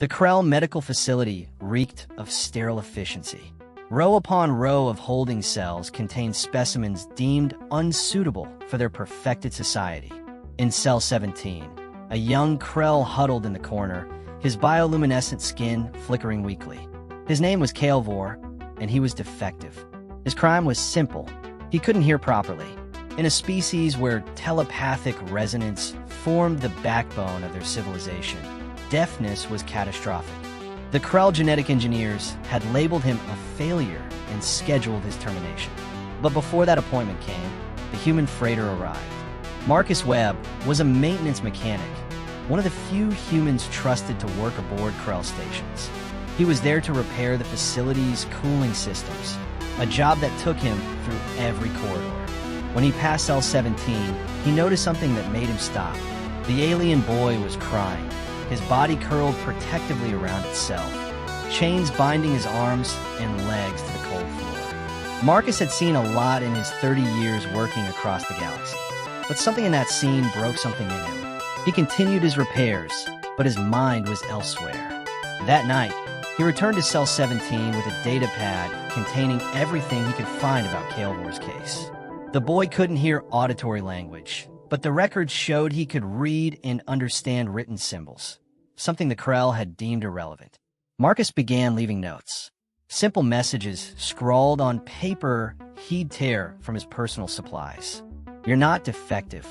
The Krell medical facility reeked of sterile efficiency. Row upon row of holding cells contained specimens deemed unsuitable for their perfected society. In cell 17, a young Krell huddled in the corner, his bioluminescent skin flickering weakly. His name was Kael'vor, and he was defective. His crime was simple. He couldn't hear properly. In a species where telepathic resonance formed the backbone of their civilization, deafness was catastrophic. The Krell genetic engineers had labeled him a failure and scheduled his termination. But before that appointment came, the human freighter arrived. Marcus Webb was a maintenance mechanic, one of the few humans trusted to work aboard Krell stations. He was there to repair the facility's cooling systems, a job that took him through every corridor. When he passed cell 17, he noticed something that made him stop. The alien boy was crying, his body curled protectively around itself, chains binding his arms and legs to the cold floor. Marcus had seen a lot in his 30 years working across the galaxy, but something in that scene broke something in him. He continued his repairs, but his mind was elsewhere. That night, he returned to cell 17 with a data pad containing everything he could find about Kael'vor's case. The boy couldn't hear auditory language, but the records showed he could read and understand written symbols, something the Krell had deemed irrelevant. Marcus began leaving notes. Simple messages scrawled on paper he'd tear from his personal supplies. "You're not defective.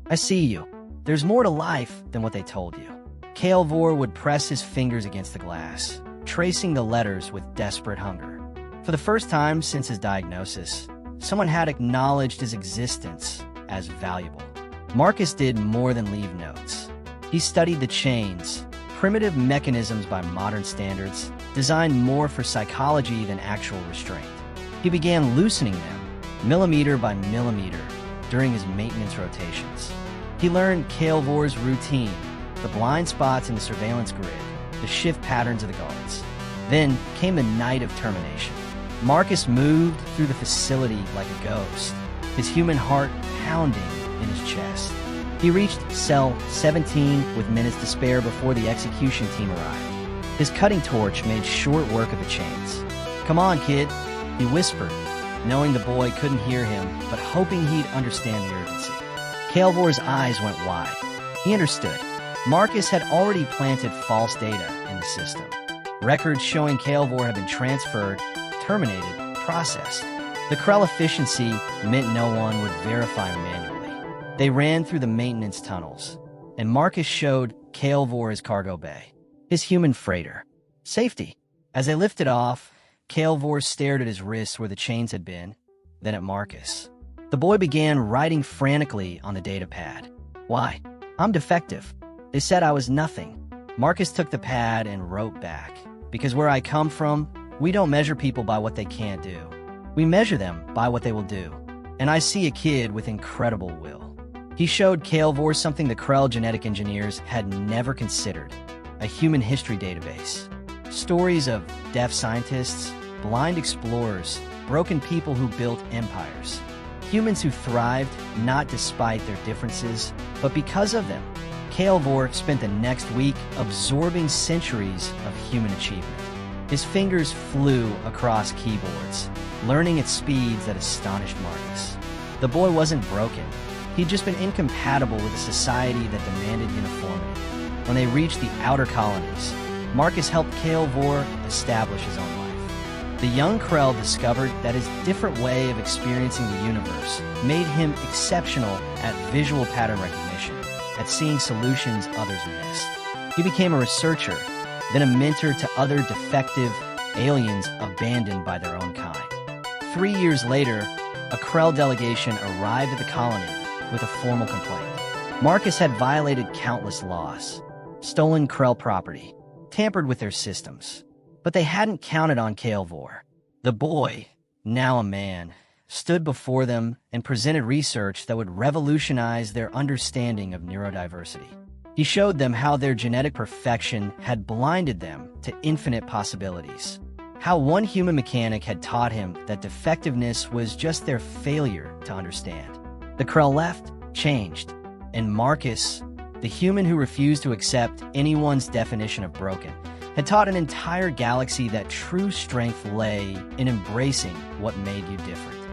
I see you. There's more to life than what they told you." Kael'vor would press his fingers against the glass, tracing the letters with desperate hunger. For the first time since his diagnosis, someone had acknowledged his existence as valuable. Marcus did more than leave notes. He studied the chains, primitive mechanisms by modern standards, designed more for psychology than actual restraint. He began loosening them, millimeter by millimeter, during his maintenance rotations. He learned Kael'vor's routine, the blind spots in the surveillance grid, the shift patterns of the guards. Then came the night of termination. Marcus moved through the facility like a ghost, his human heart pounding in his chest. He reached cell 17 with minutes to spare before the execution team arrived. His cutting torch made short work of the chains. "Come on, kid," he whispered, knowing the boy couldn't hear him, but hoping he'd understand the urgency. Kael'vor's eyes went wide. He understood. Marcus had already planted false data in the system. Records showing Kael'vor had been transferred, terminated, processed. The Krell efficiency meant no one would verify manually. They ran through the maintenance tunnels, and Marcus showed Kael'vor his cargo bay, his human freighter. Safety. As they lifted off, Kael'vor stared at his wrists where the chains had been, then at Marcus. The boy began writing frantically on the data pad. "Why? I'm defective. They said I was nothing." Marcus took the pad and wrote back. "Because where I come from, we don't measure people by what they can't do. We measure them by what they will do. And I see a kid with incredible will." He showed Kael'vor something the Krell genetic engineers had never considered, a human history database. Stories of deaf scientists, blind explorers, broken people who built empires. Humans who thrived not despite their differences, but because of them. Kael'vor spent the next week absorbing centuries of human achievement. His fingers flew across keyboards, learning at speeds that astonished Marcus. The boy wasn't broken. He'd just been incompatible with a society that demanded uniformity. When they reached the outer colonies, Marcus helped Kael'vor establish his own life. The young Krell discovered that his different way of experiencing the universe made him exceptional at visual pattern recognition, at seeing solutions others missed. He became a researcher, then a mentor to other defective aliens abandoned by their own kind. 3 years later, a Krell delegation arrived at the colony with a formal complaint. Marcus had violated countless laws, stolen Krell property, tampered with their systems. But they hadn't counted on Kael'vor. The boy, now a man, stood before them and presented research that would revolutionize their understanding of neurodiversity. He showed them how their genetic perfection had blinded them to infinite possibilities. How one human mechanic had taught him that defectiveness was just their failure to understand. The Krell left, changed, and Marcus the human who refused to accept anyone's definition of broken, had taught an entire galaxy that true strength lay in embracing what made you different.